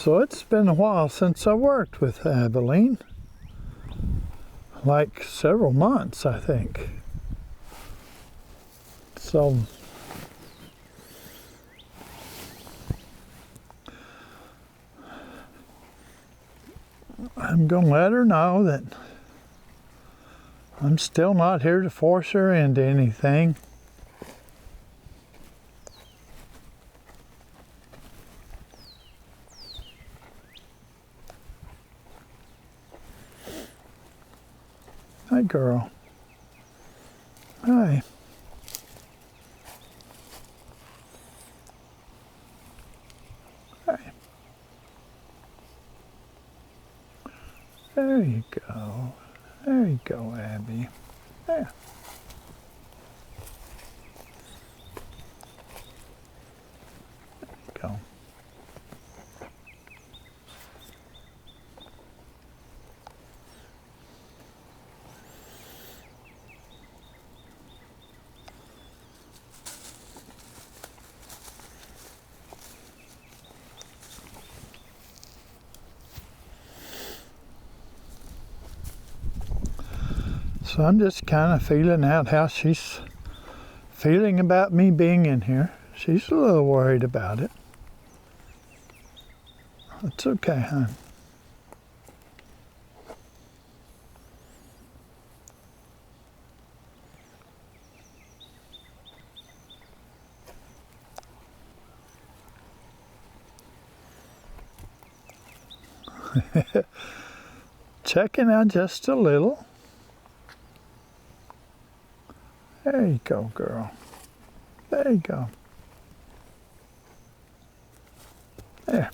So it's been a while since I worked with Abilene. Like several months, I think. So I'm going to let her know that I'm still not here to force her into anything. Hi, girl. Hi. Hi. There you go. There you go, Abby. There. There you go. So I'm just kind of feeling out how she's feeling about me being in here. She's a little worried about it. It's okay, hon. Checking out just a little. There you go, girl. There you go. There.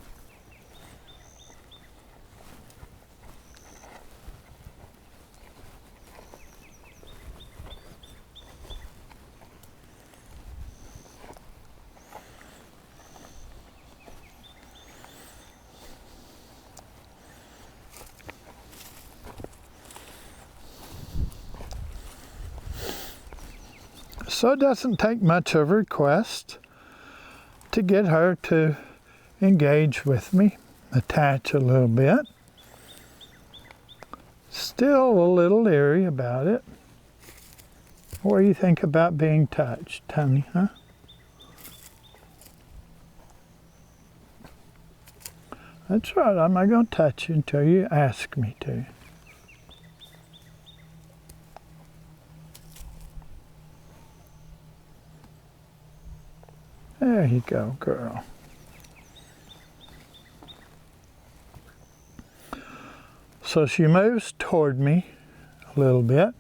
So it doesn't take much of a request to get her to engage with me, attach a little bit. Still a little leery about it. What do you think about being touched, honey, huh? That's right, I'm not going to touch you until you ask me to. There you go, girl. So she moves toward me a little bit,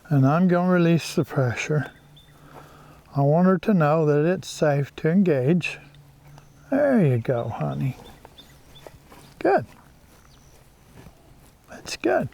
and I'm going to release the pressure. I want her to know that it's safe to engage. There you go, honey. Good. That's good.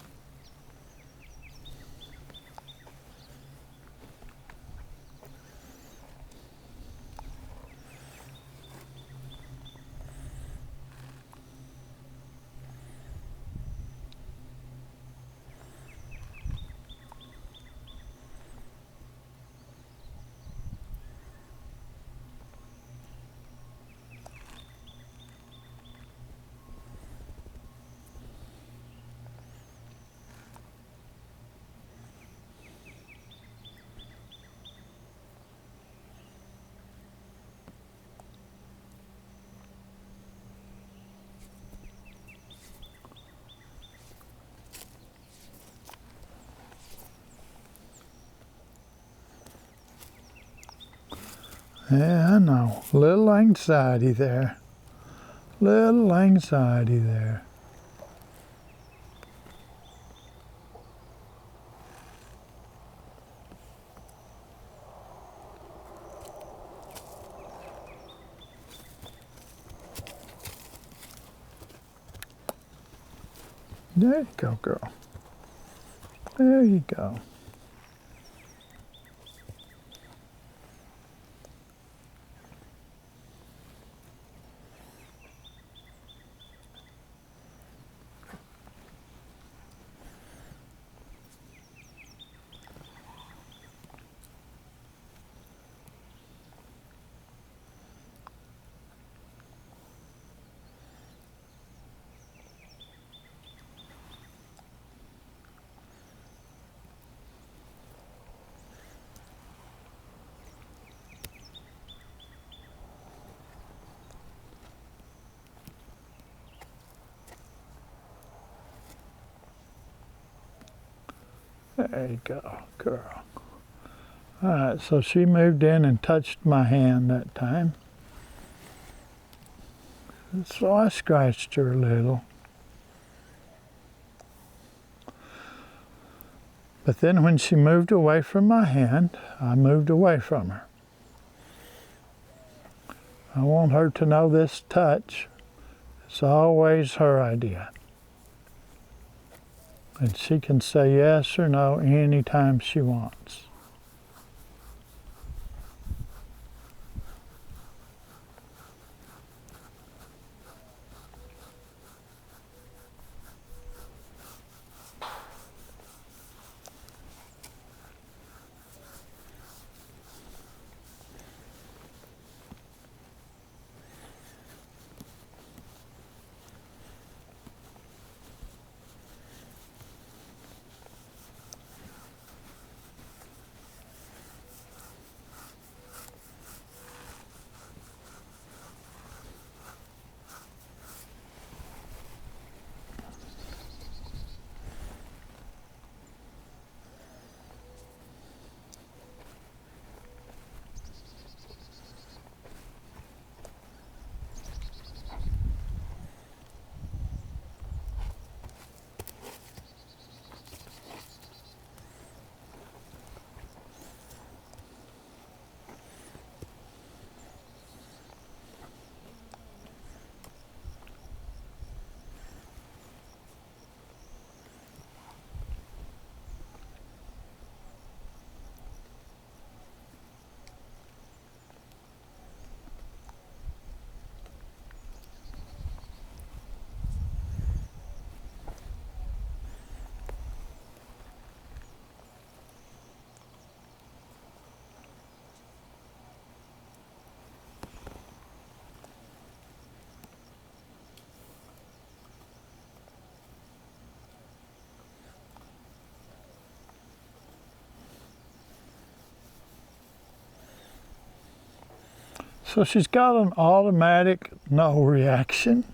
Yeah, I know. Little anxiety there. Little anxiety there. There you go, girl. There you go. There you go, girl. All right, so she moved in and touched my hand that time. So I scratched her a little. But then when she moved away from my hand, I moved away from her. I want her to know this touch is always her idea. And she can say yes or no anytime she wants. So she's got an automatic no reaction,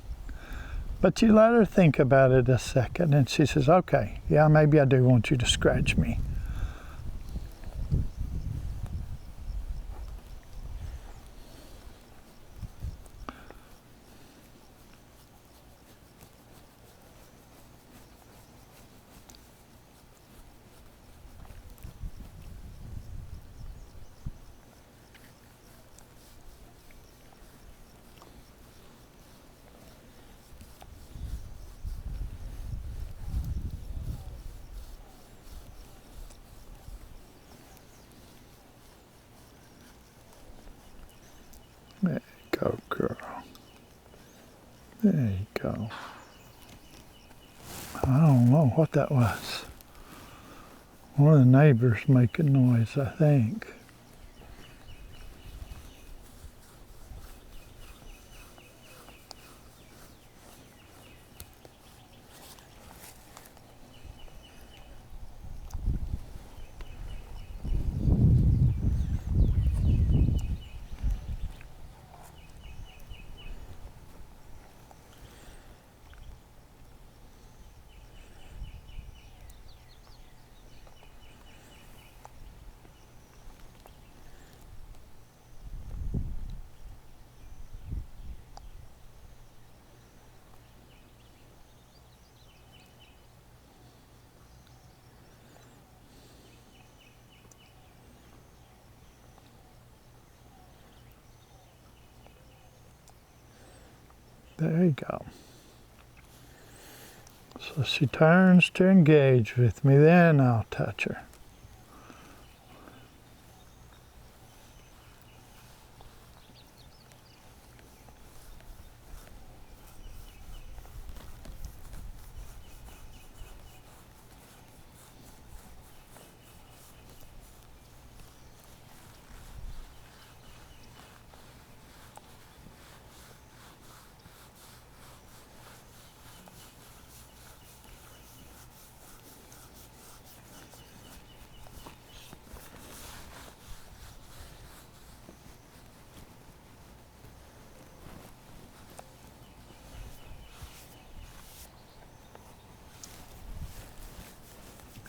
but you let her think about it a second and she says, okay, yeah, maybe I do want you to scratch me. There you go, girl. There you go. I don't know what that was. One of the neighbors making noise, I think. There you go. So she turns to engage with me, then I'll touch her.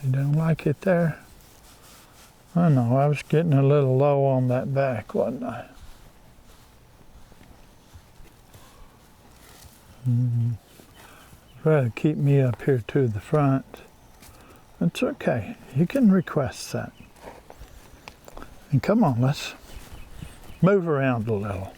You don't like it there? I know, I was getting a little low on that back, wasn't I? Rather keep me up here to the front. It's okay. You can request that. And come on, let's move around a little.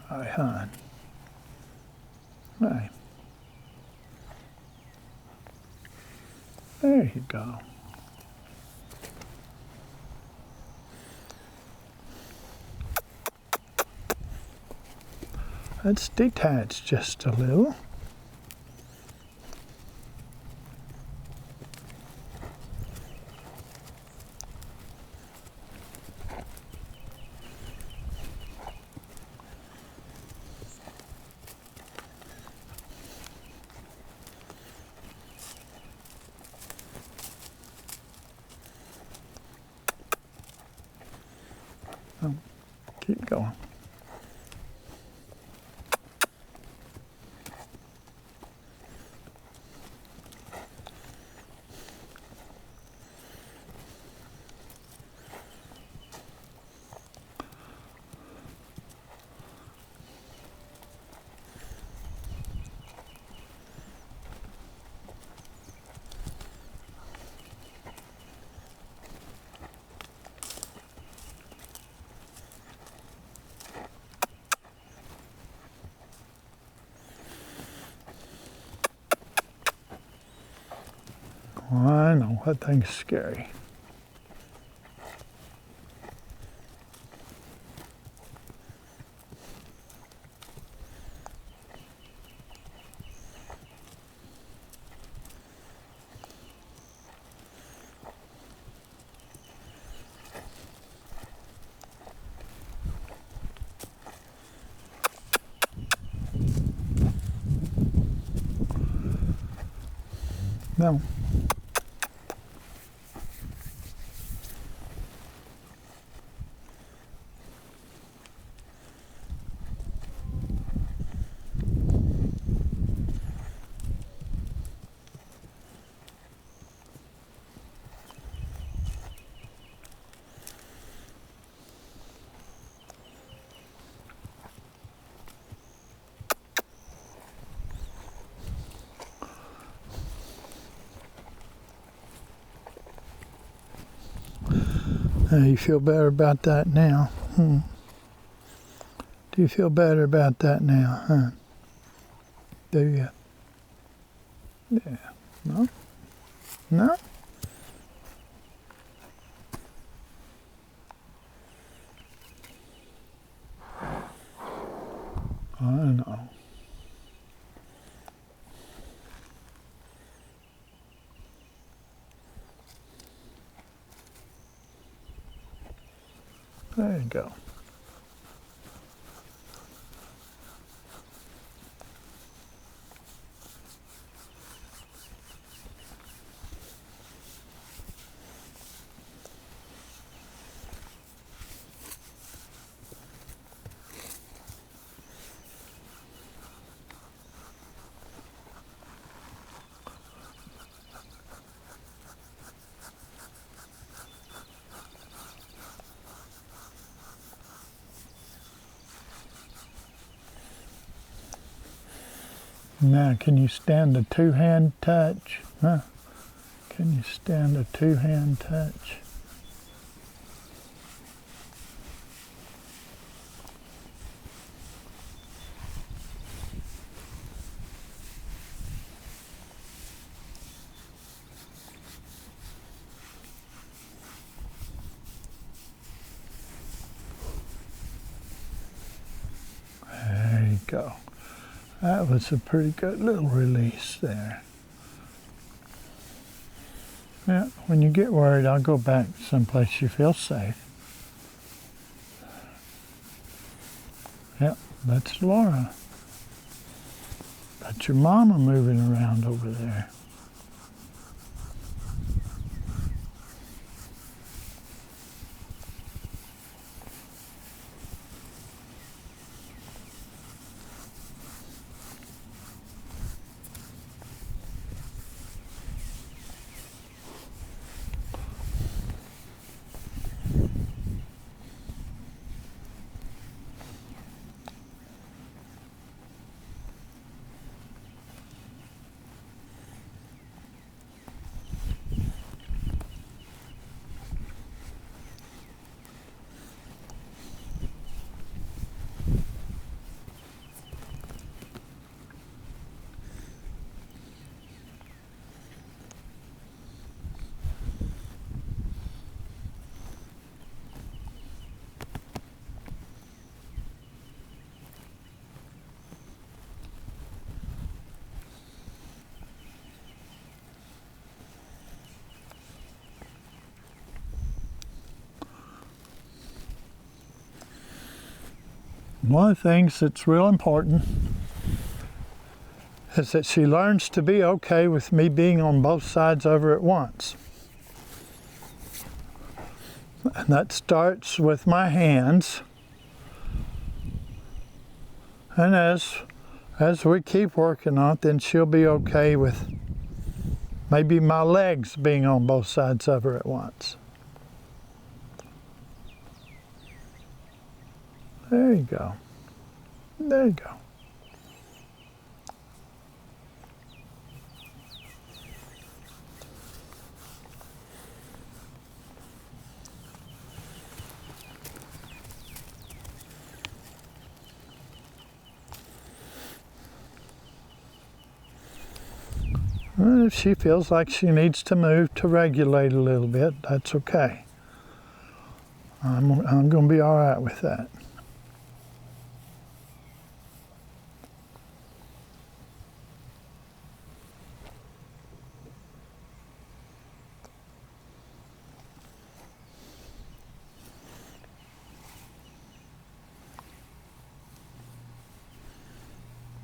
All right, hon. All right. There you go. Let's detach just a little. Keep going. Oh, I know, that thing's scary. No. You feel better about that now? Do you feel better about that now, huh? Do you? Yeah. No? No? I know. There you go. Now, can you stand a two-hand touch? Huh? Can you stand a two-hand touch? There you go. That was a pretty good little release there. Yeah, when you get worried, I'll go back someplace you feel safe. Yep, that's Laura. Got your mama moving around over there. One of the things that's real important is that she learns to be okay with me being on both sides of her at once. And that starts with my hands. And as we keep working on it, then she'll be okay with maybe my legs being on both sides of her at once. There you go. There you go. And if she feels like she needs to move to regulate a little bit, that's okay. I'm going to be all right with that.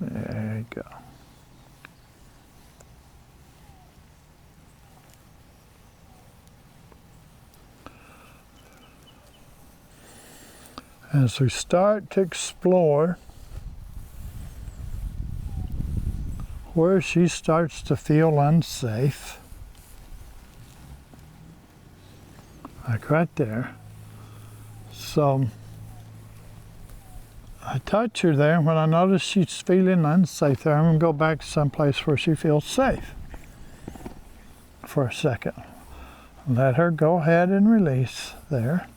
There you go. As we start to explore where she starts to feel unsafe, like right there. So I touch her there, and when I notice she's feeling unsafe there, I'm going to go back someplace where she feels safe for a second. Let her go ahead and release there.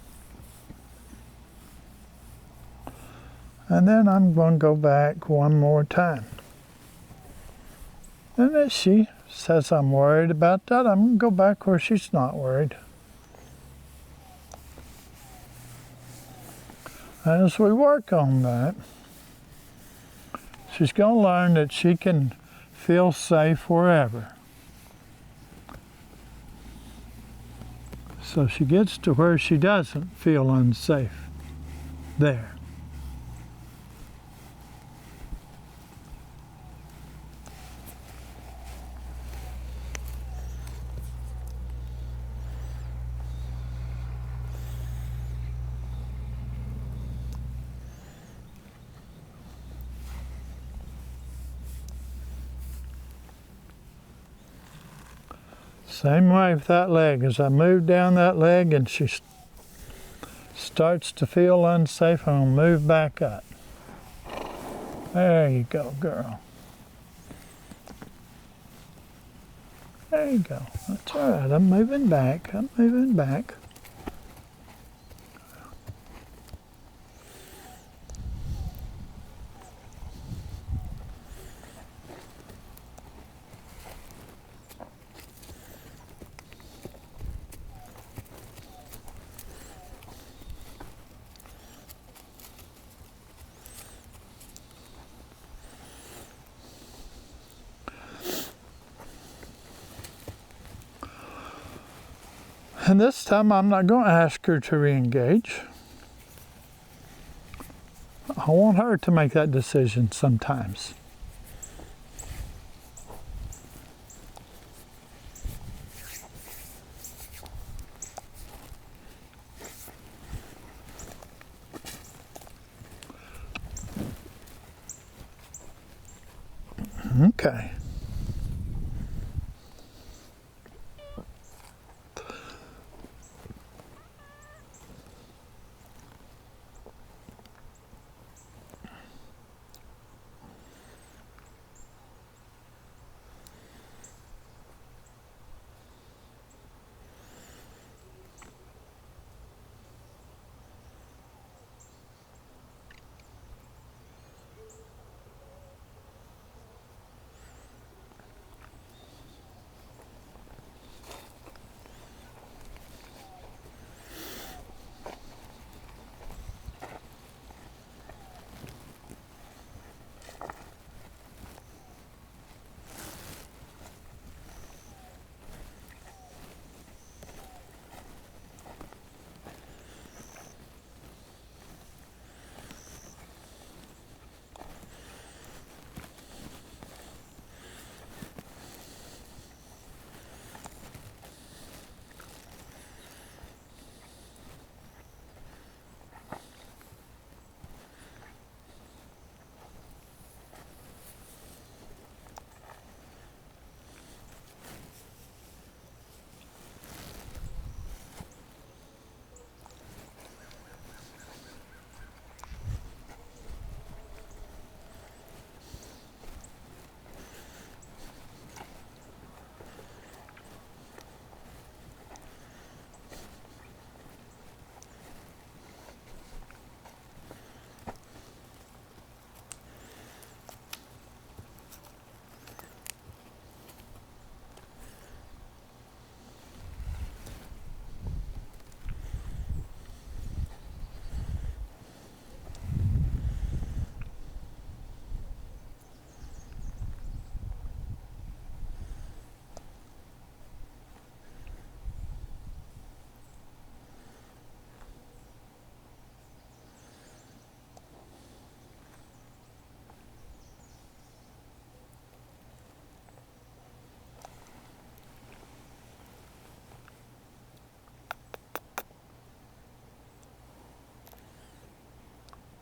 And then I'm going to go back one more time. And if she says I'm worried about that, I'm going to go back where she's not worried. As we work on that, she's going to learn that she can feel safe wherever. So she gets to where she doesn't feel unsafe. There. Same way with that leg. As I move down that leg and she starts to feel unsafe, I'm going to move back up. There you go, girl. There you go. That's all right. I'm moving back. I'm moving back. And this time I'm not going to ask her to re-engage. I want her to make that decision sometimes. Okay.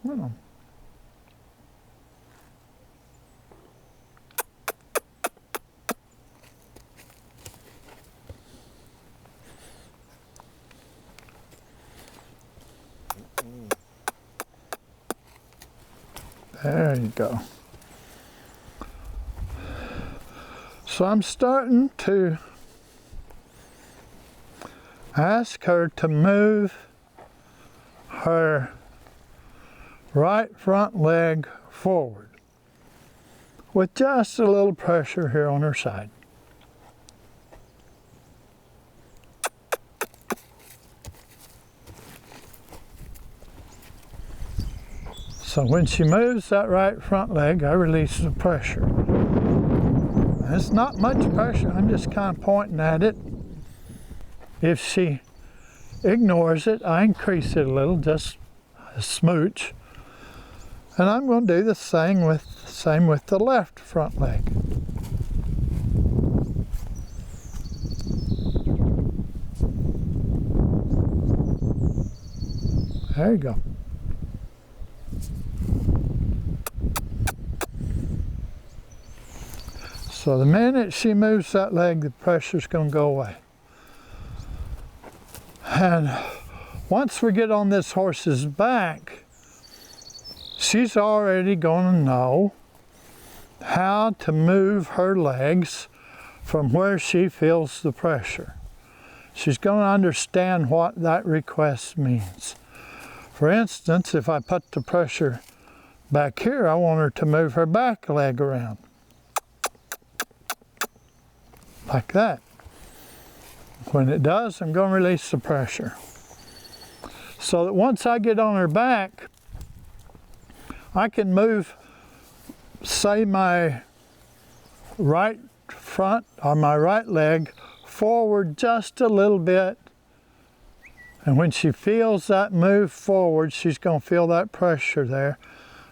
Well, there you go. So I'm starting to ask her to move her right front leg forward with just a little pressure here on her side. So when she moves that right front leg, I release the pressure. It's not much pressure, I'm just kind of pointing at it. If she ignores it, I increase it a little, just a smooch. And I'm going to do the same with the left front leg. There you go. So the minute she moves that leg, the pressure's going to go away. And once we get on this horse's back, she's already going to know how to move her legs from where she feels the pressure. She's going to understand what that request means. For instance, if I put the pressure back here, I want her to move her back leg around. Like that. When it does, I'm going to release the pressure. So that once I get on her back, I can move, say, my right front or my right leg forward just a little bit. And when she feels that move forward, she's going to feel that pressure there,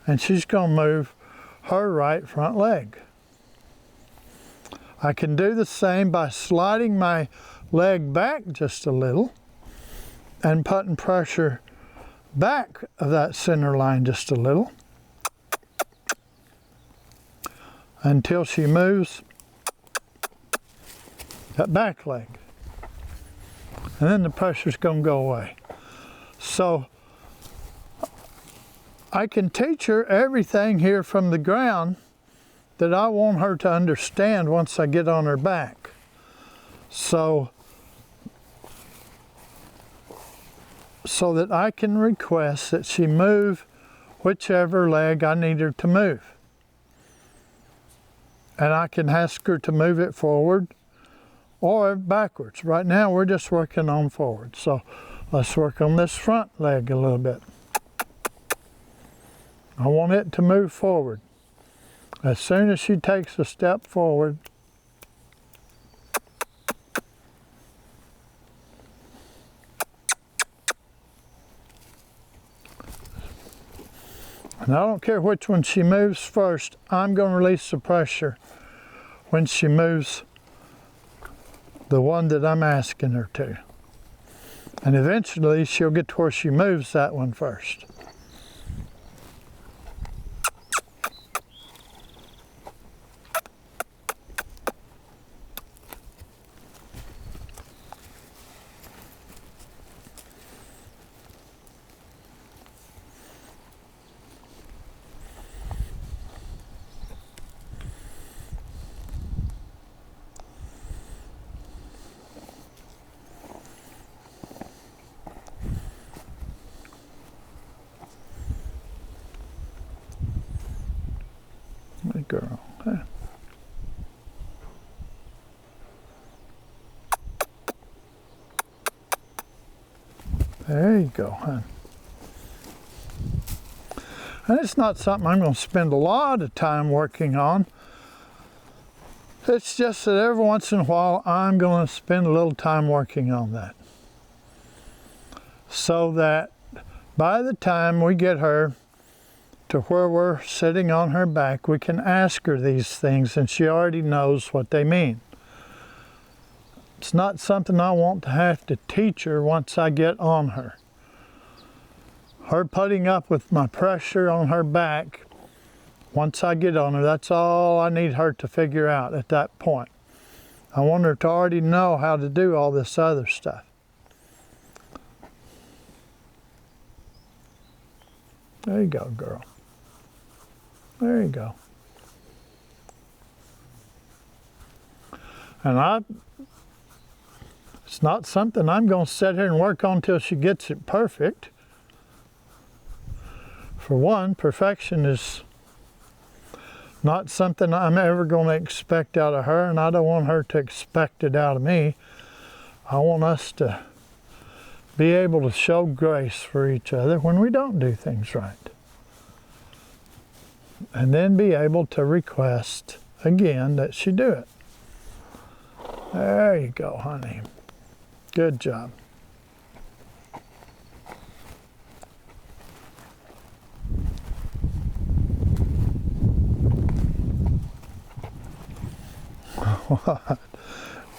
and she's going to move her right front leg. I can do the same by sliding my leg back just a little and putting pressure back of that center line just a little. until she moves that back leg. And then the pressure's going to go away. So I can teach her everything here from the ground that I want her to understand once I get on her back. So that I can request that she move whichever leg I need her to move. And I can ask her to move it forward or backwards. Right now we're just working on forward. So let's work on this front leg a little bit. I want it to move forward. As soon as she takes a step forward, and I don't care which one she moves first, I'm going to release the pressure when she moves the one that I'm asking her to. And eventually she'll get to where she moves that one first. Good girl. Huh? There you go, hon. And it's not something I'm going to spend a lot of time working on. It's just that every once in a while I'm going to spend a little time working on that. So that by the time we get her to where we're sitting on her back, we can ask her these things and she already knows what they mean. It's not something I want to have to teach her once I get on her. Her putting up with my pressure on her back, once I get on her, that's all I need her to figure out at that point. I want her to already know how to do all this other stuff. There you go, girl. There you go. And it's not something I'm going to sit here and work on until she gets it perfect. For one, perfection is not something I'm ever going to expect out of her, and I don't want her to expect it out of me. I want us to be able to show grace for each other when we don't do things right. And then be able to request again that she do it. There you go, honey. Good job. What?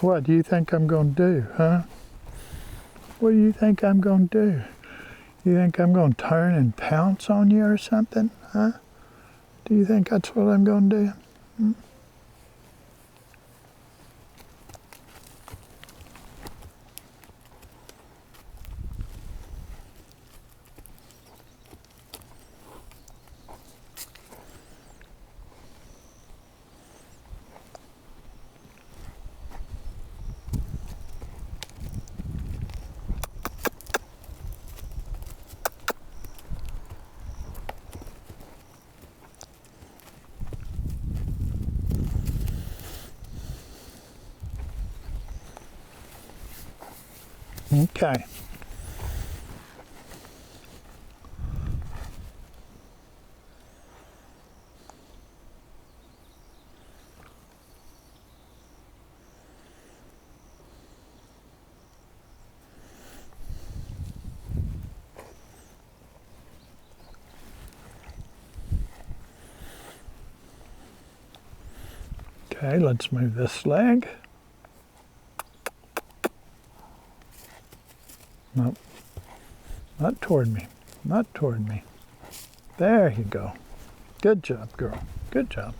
What do you think I'm going to do, huh? What do you think I'm going to do? You think I'm going to turn and pounce on you or something, huh? Do you think that's what I'm going to do? Hmm? Okay. Okay, let's move this leg. Nope, not toward me, not toward me. There you go. Good job, girl. Good job.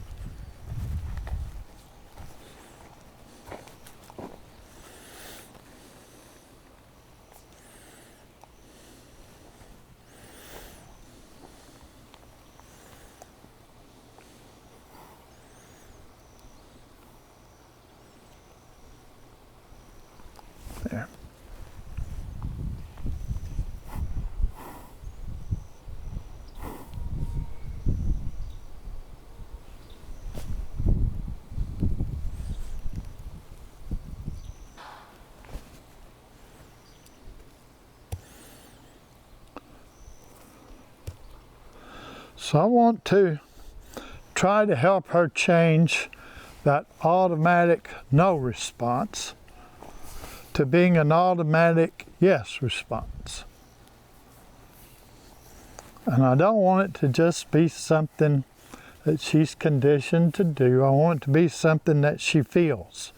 So I want to try to help her change that automatic no response to being an automatic yes response. And I don't want it to just be something that she's conditioned to do. I want it to be something that she feels.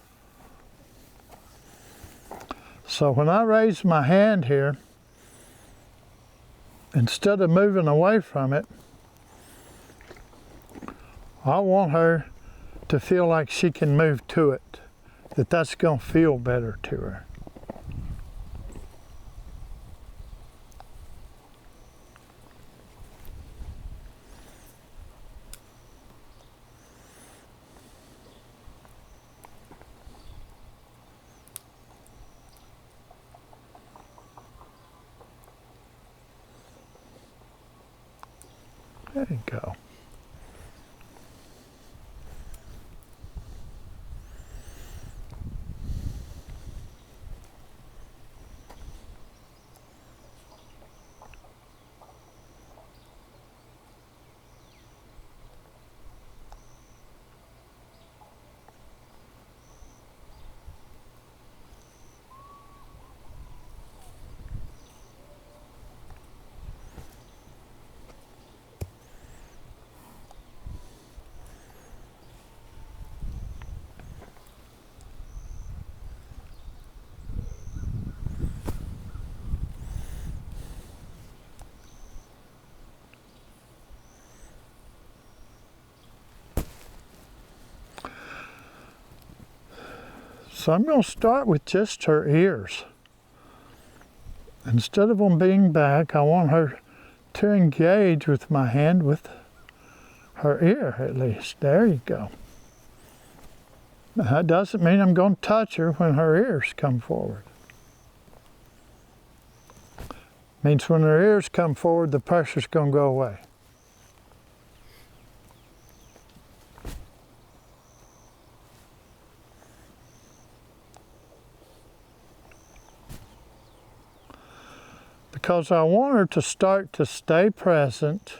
So when I raise my hand here, instead of moving away from it, I want her to feel like she can move to it, that that's going to feel better to her. There you go. So I'm going to start with just her ears. Instead of them being back, I want her to engage with my hand with her ear at least. There you go. Now, that doesn't mean I'm going to touch her when her ears come forward. It means when her ears come forward, the pressure's going to go away. Because I want her to start to stay present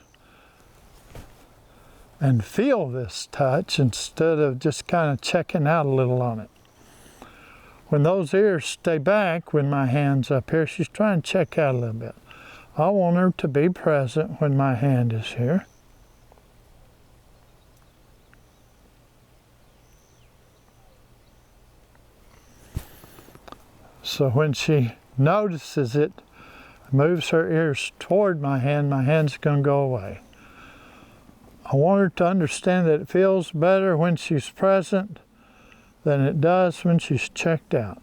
and feel this touch instead of just kind of checking out a little on it. When those ears stay back, when my hand's up here, she's trying to check out a little bit. I want her to be present when my hand is here. So when she notices it, moves her ears toward my hand's going to go away. I want her to understand that it feels better when she's present than it does when she's checked out.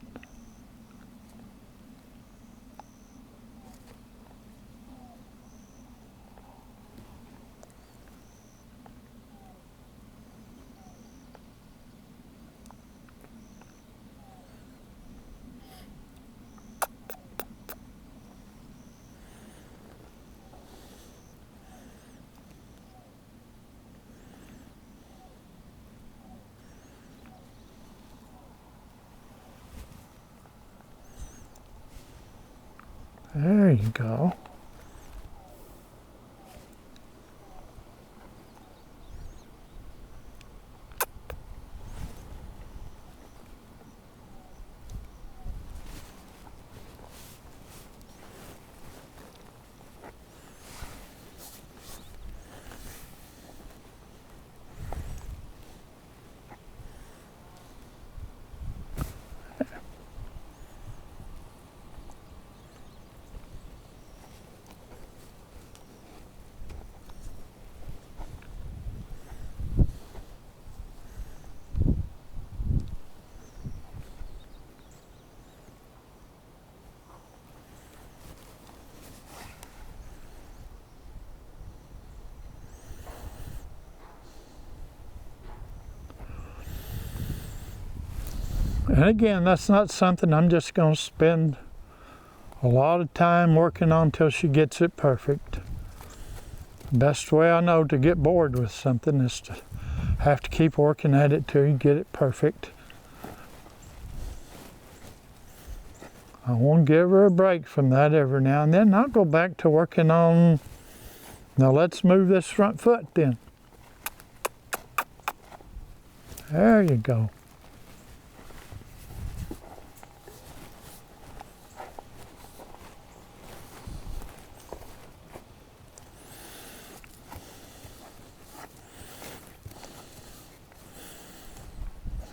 There you go. And again, that's not something I'm just going to spend a lot of time working on until she gets it perfect. The best way I know to get bored with something is to have to keep working at it till you get it perfect. I want to give her a break from that every now and then. I'll go back to working on Now let's move this front foot then. There you go.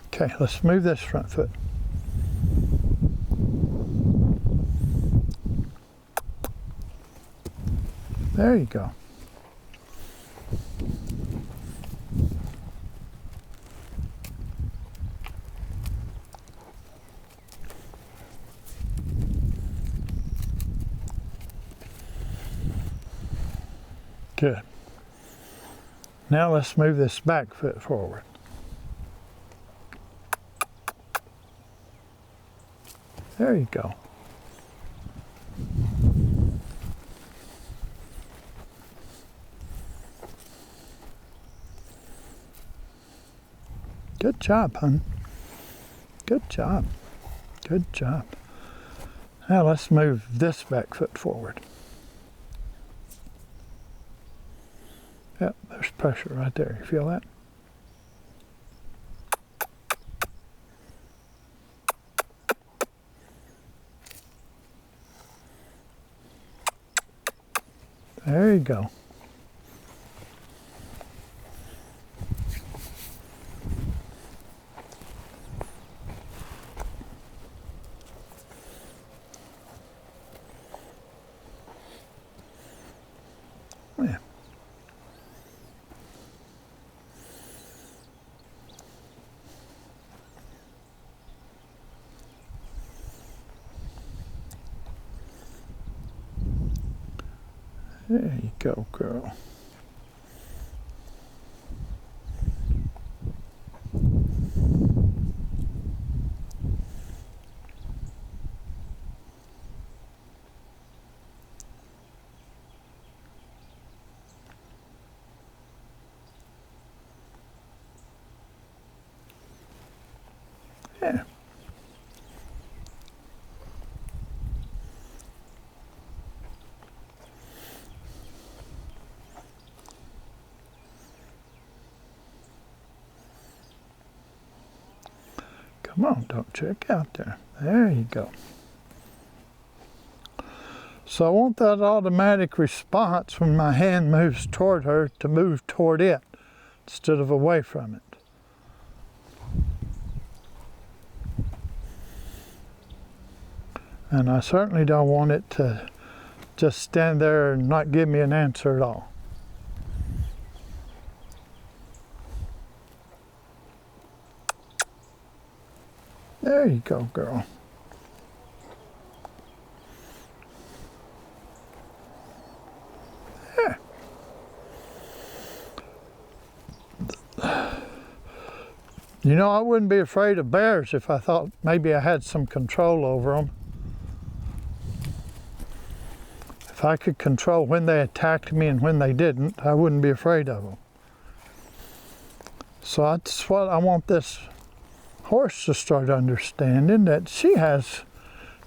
Okay, let's move this front foot. There you go. Good. Now let's move this back foot forward. There you go. Good job, hon. Good job. Good job. Now let's move this back foot forward. Yep, there's pressure right there. You feel that? There you go. Yeah. There you go, girl. Yeah. Come on, don't check out there. There you go. So I want that automatic response when my hand moves toward her to move toward it instead of away from it. And I certainly don't want it to just stand there and not give me an answer at all. There you go, girl. Yeah. You know, I wouldn't be afraid of bears if I thought maybe I had some control over them. If I could control when they attacked me and when they didn't, I wouldn't be afraid of them. So that's what I want this horse to start understanding, that she has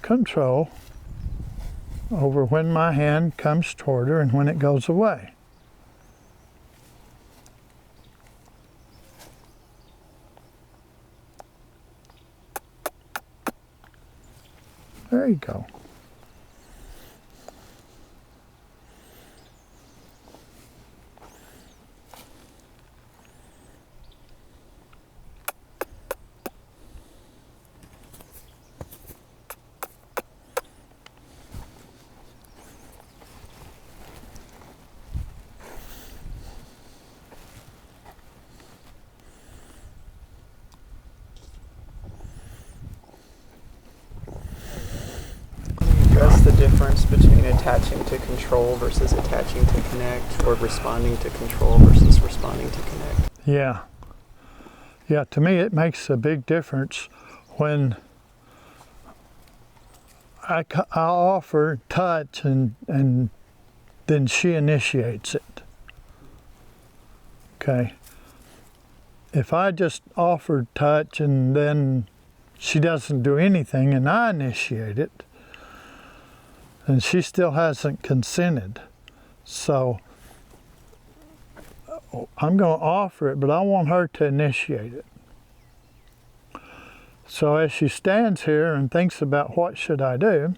control over when my hand comes toward her and when it goes away. There you go. The difference between attaching to control versus attaching to connect, or responding to control versus responding to connect? Yeah. Yeah, to me it makes a big difference when I offer touch and then she initiates it. Okay. If I just offer touch and then she doesn't do anything and I initiate it, and she still hasn't consented. So I'm going to offer it, but I want her to initiate it. So as she stands here and thinks about what should I do,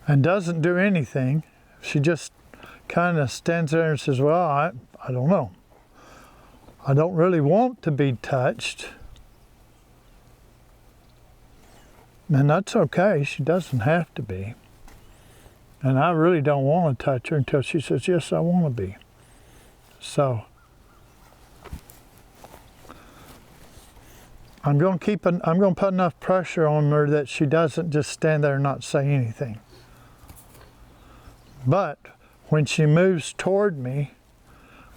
and doesn't do anything, she just kind of stands there and says, well, I don't know. I don't really want to be touched. And that's okay, she doesn't have to be. And I really don't want to touch her until she says, yes, I want to be. So I'm going to put enough pressure on her that she doesn't just stand there and not say anything. But when she moves toward me,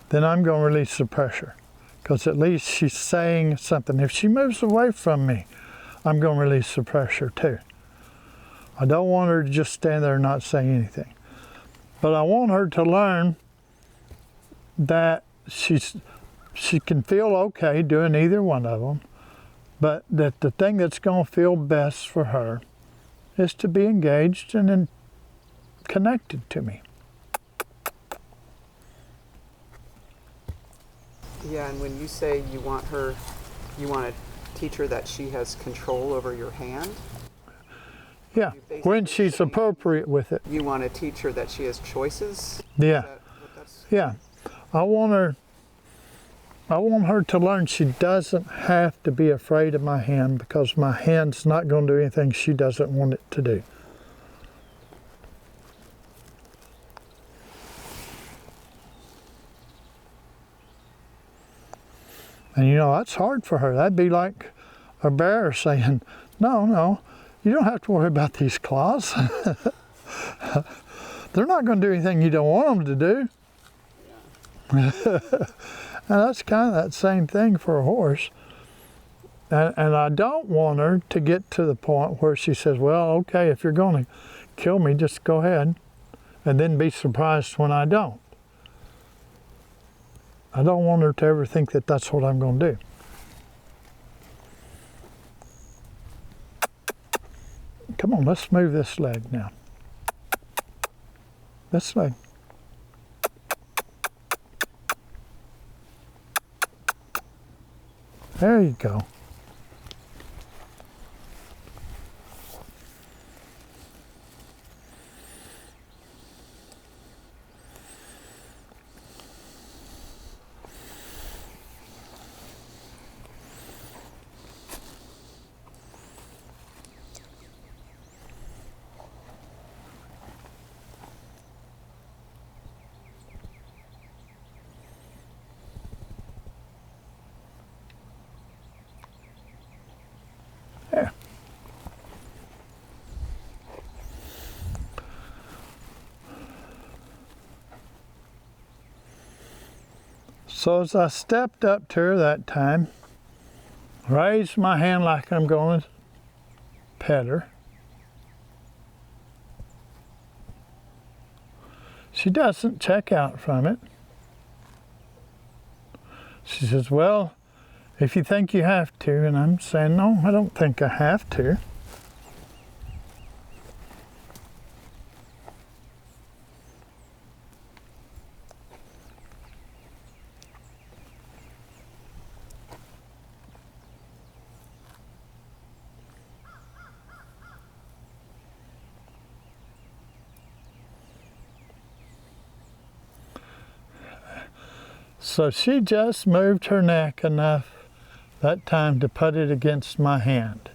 then I'm going to release the pressure, because at least she's saying something. If she moves away from me, I'm going to release the pressure too. I don't want her to just stand there and not say anything. But I want her to learn that she can feel okay doing either one of them, but that the thing that's going to feel best for her is to be engaged and connected to me. Yeah, and when you say you want to teach her that she has control over your hand? Yeah, when she's appropriate with it. You want to teach her that she has choices? Yeah. Yeah. I want her to learn she doesn't have to be afraid of my hand, because my hand's not going to do anything she doesn't want it to do. And you know, that's hard for her. That'd be like a bear saying, no, you don't have to worry about these claws. They're not going to do anything you don't want them to do. Yeah. And that's kind of that same thing for a horse. And I don't want her to get to the point where she says, well, okay, if you're going to kill me, just go ahead, and then be surprised when I don't. I don't want her to ever think that that's what I'm going to do. Come on, let's move this leg now. This leg. There you go. There. So as I stepped up to her that time, raised my hand like I'm going to pet her. She doesn't check out from it. She says, well, if you think you have to, and I'm saying, no, I don't think I have to. So she just moved her neck enough that time to put it against my hand.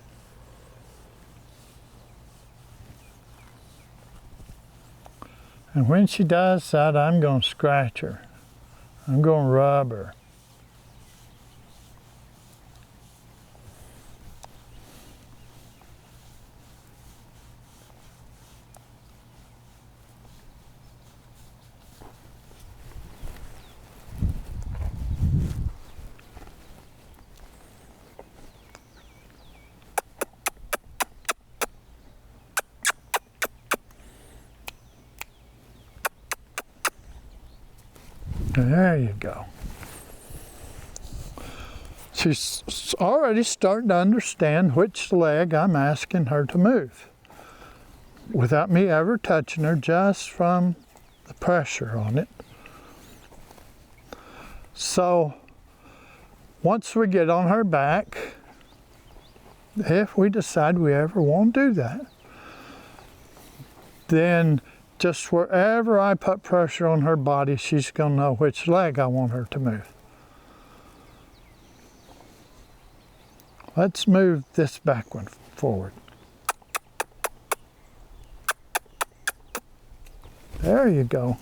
And when she does that, I'm going to scratch her. I'm going to rub her. There you go. She's already starting to understand which leg I'm asking her to move. without me ever touching her, just from the pressure on it. So once we get on her back, if we decide we ever want to do that, then just wherever I put pressure on her body, she's going to know which leg I want her to move. Let's move this back one forward. There you go.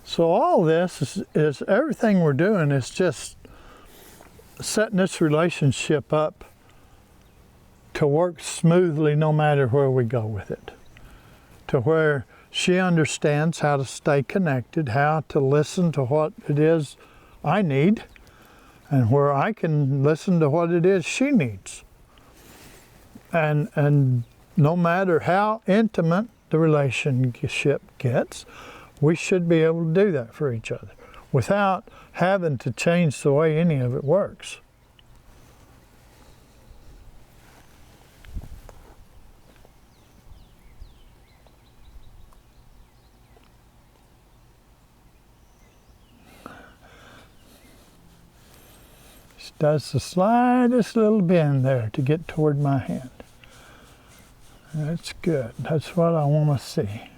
So all this is everything we're doing is just setting this relationship up to work smoothly no matter where we go with it. To where she understands how to stay connected, how to listen to what it is I need, and where I can listen to what it is she needs. And no matter how intimate the relationship gets, we should be able to do that for each other without having to change the way any of it works. She does the slightest little bend there to get toward my hand. That's good. That's what I want to see.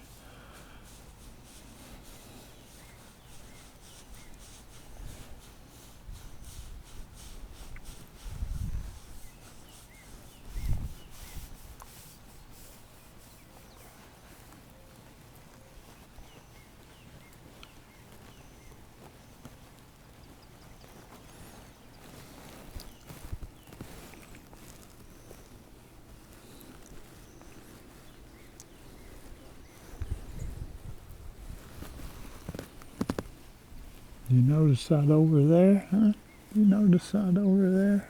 You notice that over there, huh? You notice that over there?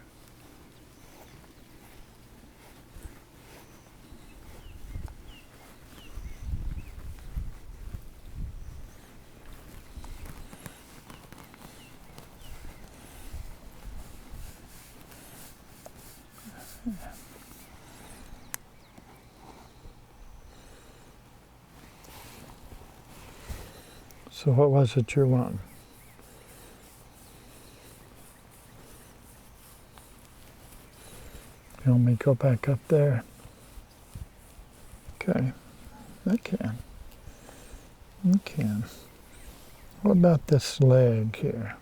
So what was it you're wanting? You want me to go back up there? Okay, I can. I can. What about this leg here?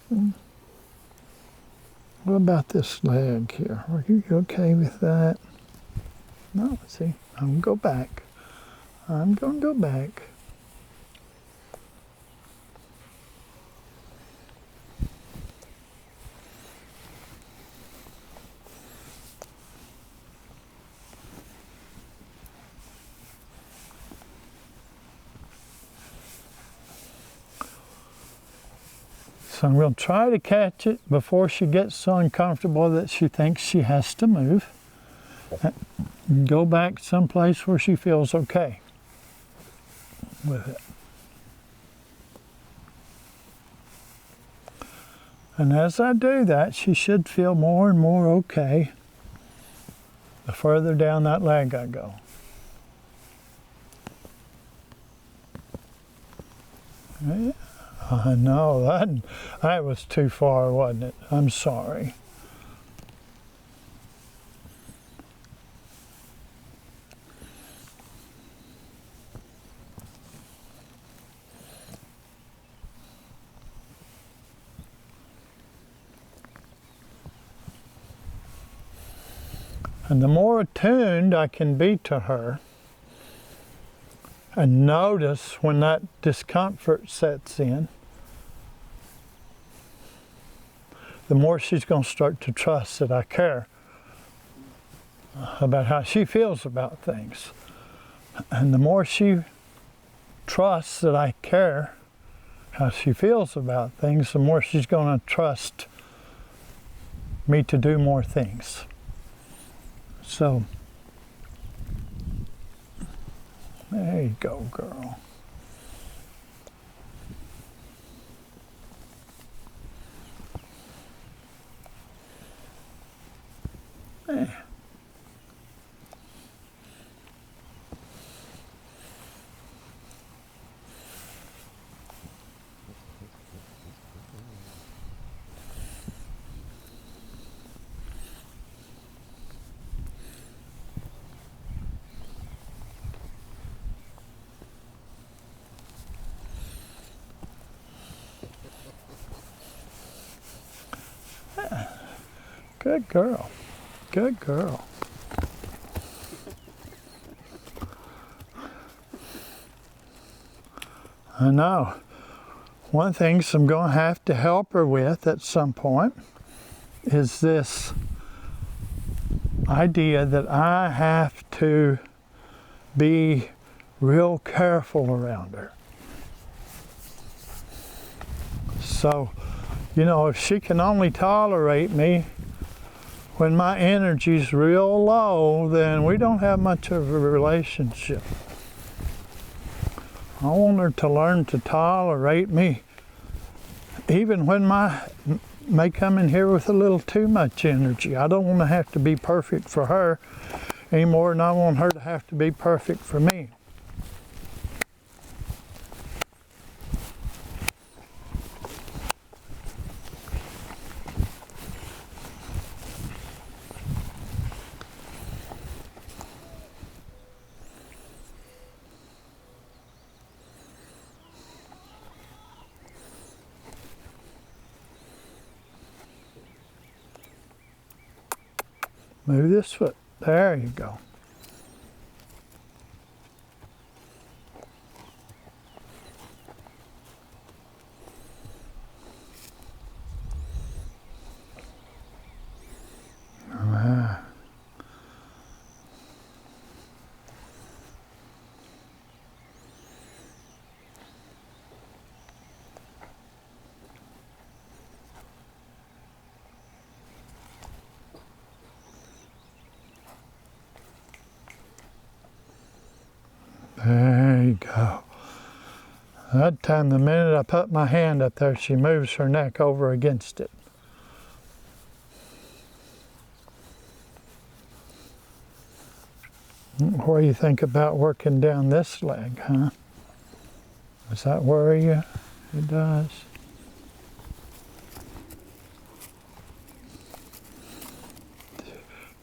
What about this leg here? Are you okay with that? No, see, I'm going to go back. I'm going to go back. So I'm going to try to catch it before she gets so uncomfortable that she thinks she has to move. And go back someplace where she feels okay with it. And as I do that, she should feel more and more okay the further down that leg I go. Yeah. No, that was too far, wasn't it? I'm sorry. And the more attuned I can be to her, and notice when that discomfort sets in, the more she's going to start to trust that I care about how she feels about things. And the more she trusts that I care how she feels about things, the more she's going to trust me to do more things. So There you go, girl. There. Good girl. Good girl. I know. One thing I'm going to have to help her with at some point is this idea that I have to be real careful around her. So, you know, if she can only tolerate me when my energy's real low, then we don't have much of a relationship. I want her to learn to tolerate me, even when may come in here with a little too much energy. I don't want to have to be perfect for her any more than I want her to have to be perfect for me. Move this foot. There you go. Ah. There you go. That time, the minute I put my hand up there, she moves her neck over against it. What do you think about working down this leg, huh? Does that worry you? It does.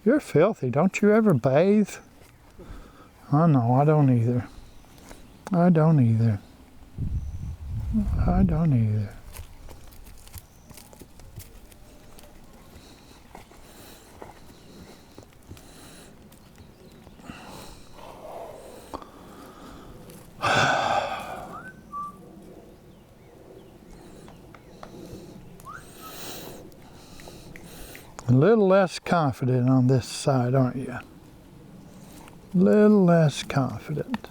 You're filthy. Don't you ever bathe? Oh no, I don't either. I don't either. I don't either. A little less confident on this side, aren't you? A little less confident.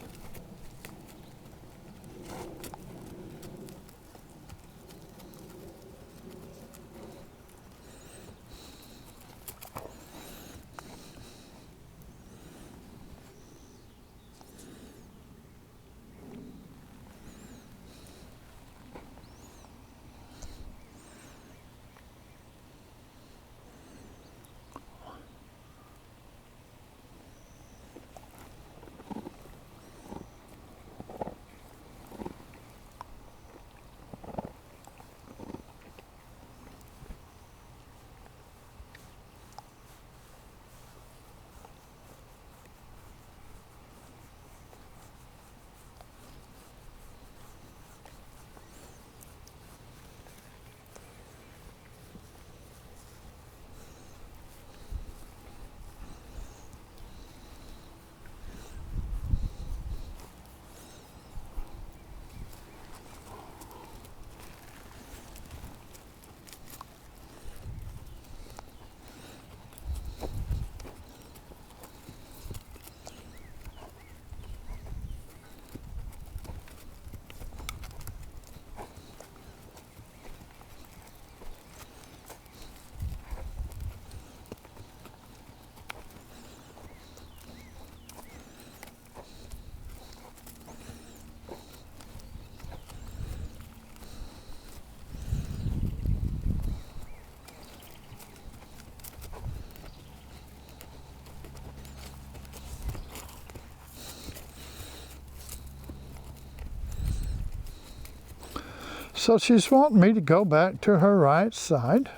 So she's wanting me to go back to her right side.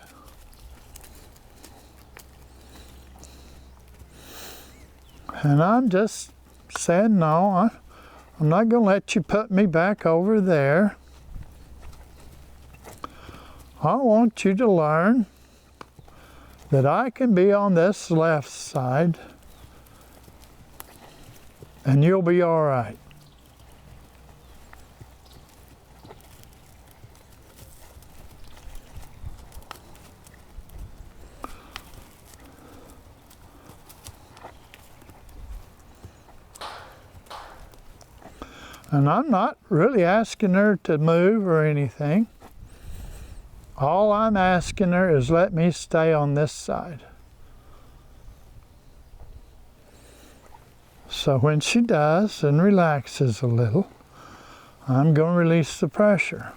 And I'm just saying, no, I'm not going to let you put me back over there. I want you to learn that I can be on this left side and you'll be all right. And I'm not really asking her to move or anything. All I'm asking her is let me stay on this side. So when she does and relaxes a little, I'm going to release the pressure.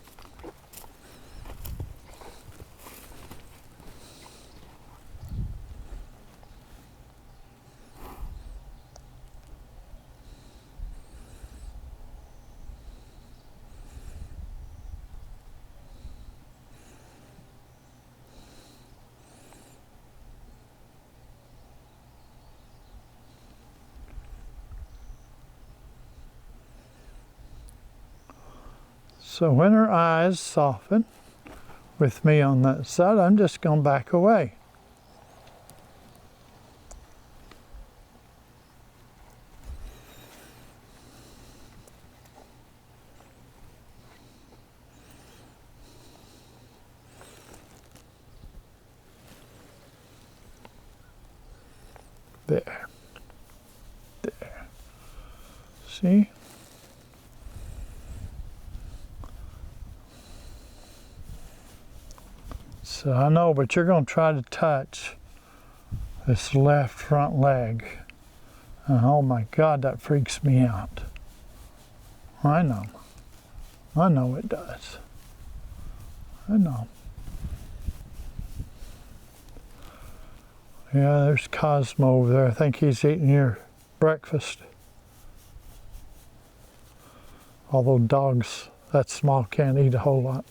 So when her eyes soften with me on that side, I'm just going to back away. There. There. See? So I know, but you're going to try to touch this left front leg. And oh my God, that freaks me out. I know. I know it does. I know. Yeah, there's Cosmo over there. I think he's eating your breakfast. Although dogs that small can't eat a whole lot.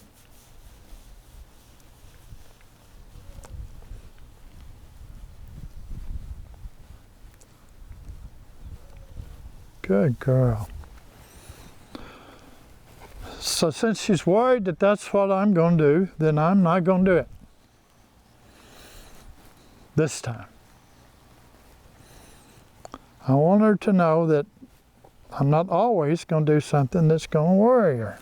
Good girl. So since she's worried that that's what I'm going to do, then I'm not going to do it. This time. I want her to know that I'm not always going to do something that's going to worry her.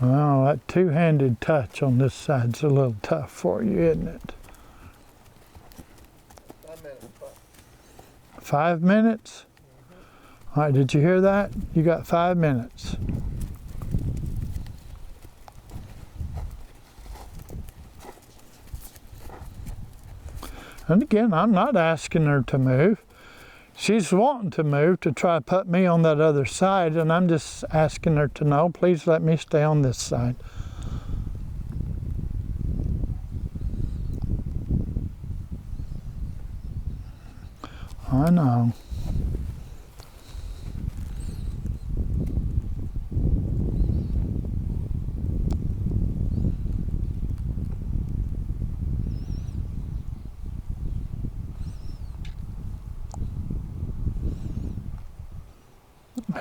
Well, that two-handed touch on this side's a little tough for you, isn't it? 5 minutes. 5 minutes? All right, did you hear that? You got 5 minutes. And again, I'm not asking her to move. She's wanting to move to try to put me on that other side, and I'm just asking her to know, please let me stay on this side. I know.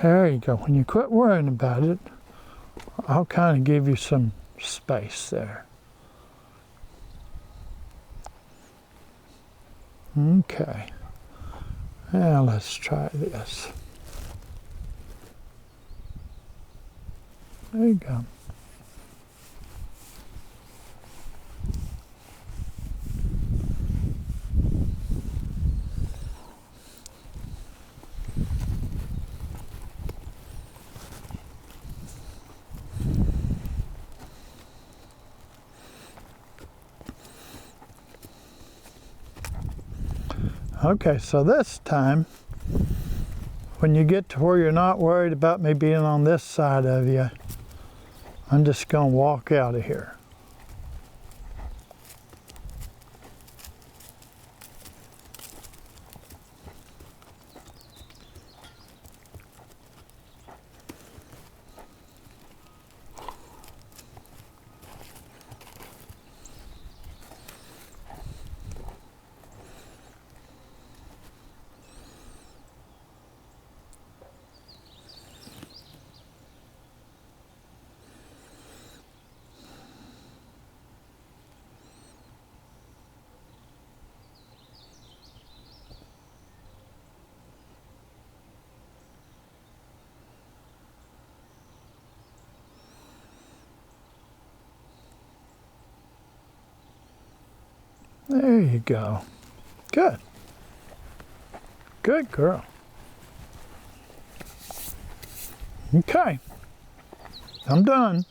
There you go. When you quit worrying about it, I'll kind of give you some space there. Okay. Now let's try this. There you go. Okay, so this time when you get to where you're not worried about me being on this side of you, I'm just going to walk out of here. There you go. Good. Good girl. Okay. I'm done.